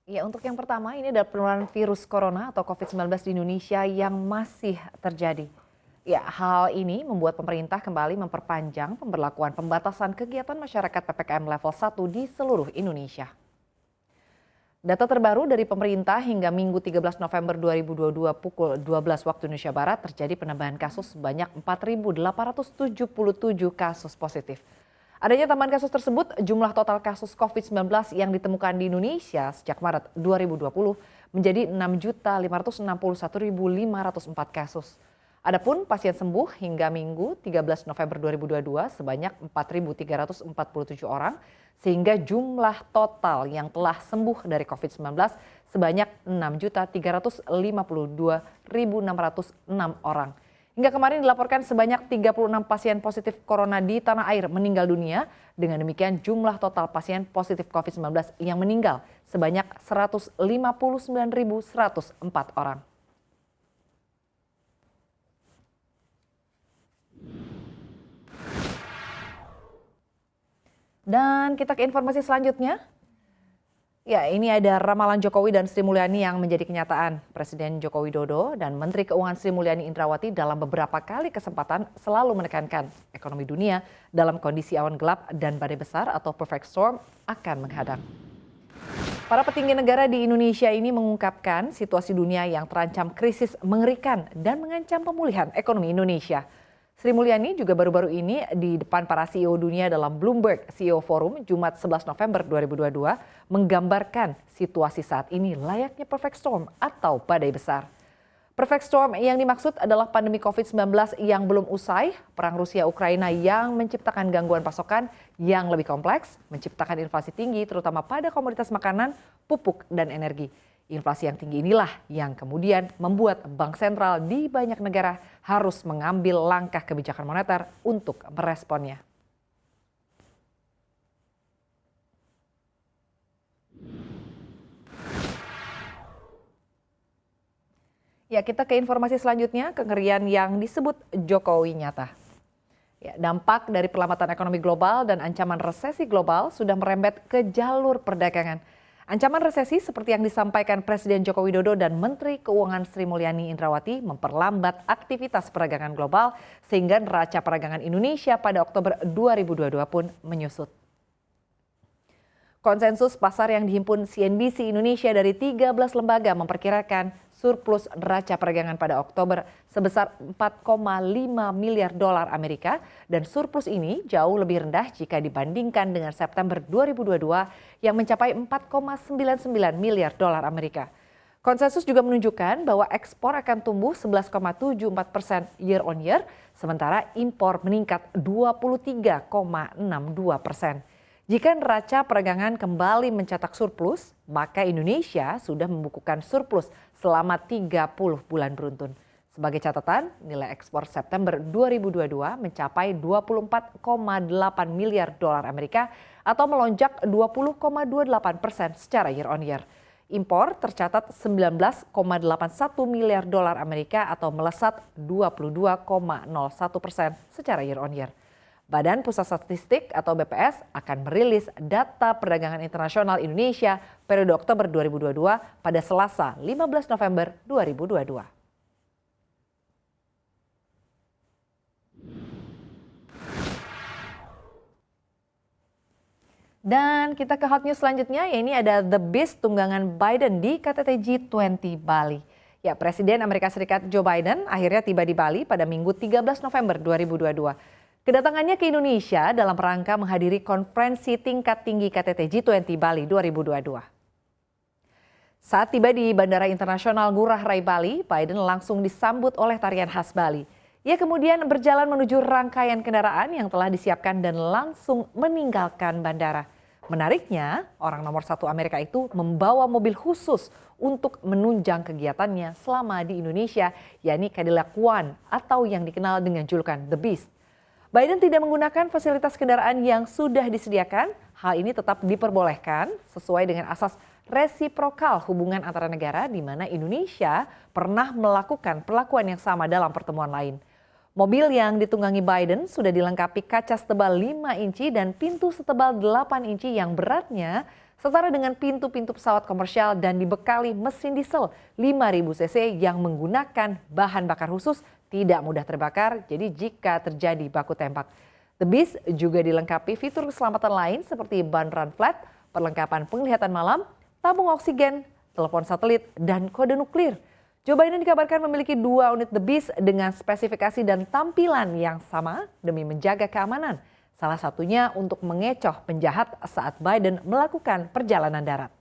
Ya, untuk yang pertama ini ada penularan virus corona atau COVID-19 di Indonesia yang masih terjadi. Ya, hal ini membuat pemerintah kembali memperpanjang pemberlakuan pembatasan kegiatan masyarakat PPKM level 1 di seluruh Indonesia. Data terbaru dari pemerintah hingga Minggu 13 November 2022 pukul 12 waktu Indonesia Barat terjadi penambahan kasus sebanyak 4.877 kasus positif. Adanya tambahan kasus tersebut, jumlah total kasus COVID-19 yang ditemukan di Indonesia sejak Maret 2020 menjadi 6.561.504 kasus. Adapun pasien sembuh hingga Minggu 13 November 2022 sebanyak 4.347 orang, sehingga jumlah total yang telah sembuh dari COVID-19 sebanyak 6.352.606 orang. Hingga kemarin dilaporkan sebanyak 36 pasien positif corona di tanah air meninggal dunia. Dengan demikian jumlah total pasien positif COVID-19 yang meninggal sebanyak 159.104 orang. Dan kita ke informasi selanjutnya. Ya, ini ada ramalan Jokowi dan Sri Mulyani yang menjadi kenyataan. Presiden Joko Widodo dan Menteri Keuangan Sri Mulyani Indrawati dalam beberapa kali kesempatan selalu menekankan ekonomi dunia dalam kondisi awan gelap dan badai besar atau perfect storm akan menghadang. Para petinggi negara di Indonesia ini mengungkapkan situasi dunia yang terancam krisis mengerikan dan mengancam pemulihan ekonomi Indonesia. Sri Mulyani juga baru-baru ini di depan para CEO dunia dalam Bloomberg CEO Forum Jumat 11 November 2022 menggambarkan situasi saat ini layaknya perfect storm atau badai besar. Perfect storm yang dimaksud adalah pandemi COVID-19 yang belum usai, perang Rusia-Ukraina yang menciptakan gangguan pasokan yang lebih kompleks, menciptakan inflasi tinggi terutama pada komoditas makanan, pupuk, dan energi. Inflasi yang tinggi inilah yang kemudian membuat bank sentral di banyak negara harus mengambil langkah kebijakan moneter untuk meresponnya. Ya, kita ke informasi selanjutnya, kengerian yang disebut Jokowi nyata. Ya, dampak dari perlambatan ekonomi global dan ancaman resesi global sudah merembet ke jalur perdagangan. Ancaman resesi seperti yang disampaikan Presiden Joko Widodo dan Menteri Keuangan Sri Mulyani Indrawati memperlambat aktivitas perdagangan global sehingga neraca perdagangan Indonesia pada Oktober 2022 pun menyusut. Konsensus pasar yang dihimpun CNBC Indonesia dari 13 lembaga memperkirakan surplus neraca perdagangan pada Oktober sebesar 4,5 miliar dolar Amerika dan surplus ini jauh lebih rendah jika dibandingkan dengan September 2022 yang mencapai 4,99 miliar dolar Amerika. Konsensus juga menunjukkan bahwa ekspor akan tumbuh 11,74% year on year, sementara impor meningkat 23,62%. Jika neraca perdagangan kembali mencetak surplus, maka Indonesia sudah membukukan surplus selama 30 bulan beruntun. Sebagai catatan, nilai ekspor September 2022 mencapai 24,8 miliar dolar Amerika atau melonjak 20,28% secara year on year. Impor tercatat 19,81 miliar dolar Amerika atau melesat 22,01% secara year on year. Badan Pusat Statistik atau BPS akan merilis data perdagangan internasional Indonesia periode Oktober 2022 pada Selasa 15 November 2022. Dan kita ke hot news selanjutnya, ini ada The Beast tunggangan Biden di KTT G20 Bali. Ya, Presiden Amerika Serikat Joe Biden akhirnya tiba di Bali pada Minggu 13 November 2022. Kedatangannya ke Indonesia dalam rangka menghadiri konferensi tingkat tinggi KTT G20 Bali 2022. Saat tiba di Bandara Internasional Ngurah Rai Bali, Biden langsung disambut oleh tarian khas Bali. Ia kemudian berjalan menuju rangkaian kendaraan yang telah disiapkan dan langsung meninggalkan bandara. Menariknya, orang nomor 1 Amerika itu membawa mobil khusus untuk menunjang kegiatannya selama di Indonesia, yakni Cadillac One atau yang dikenal dengan julukan The Beast. Biden tidak menggunakan fasilitas kendaraan yang sudah disediakan. Hal ini tetap diperbolehkan sesuai dengan asas resiprokal hubungan antara negara di mana Indonesia pernah melakukan perlakuan yang sama dalam pertemuan lain. Mobil yang ditunggangi Biden sudah dilengkapi kaca setebal 5 inci dan pintu setebal 8 inci yang beratnya setara dengan pintu-pintu pesawat komersial dan dibekali mesin diesel 5.000 cc yang menggunakan bahan bakar khusus tidak mudah terbakar, jadi jika terjadi baku tembak. The Beast juga dilengkapi fitur keselamatan lain seperti ban run flat, perlengkapan penglihatan malam, tabung oksigen, telepon satelit, dan kode nuklir. Joe Biden dikabarkan memiliki 2 unit The Beast dengan spesifikasi dan tampilan yang sama demi menjaga keamanan. Salah satunya untuk mengecoh penjahat saat Biden melakukan perjalanan darat.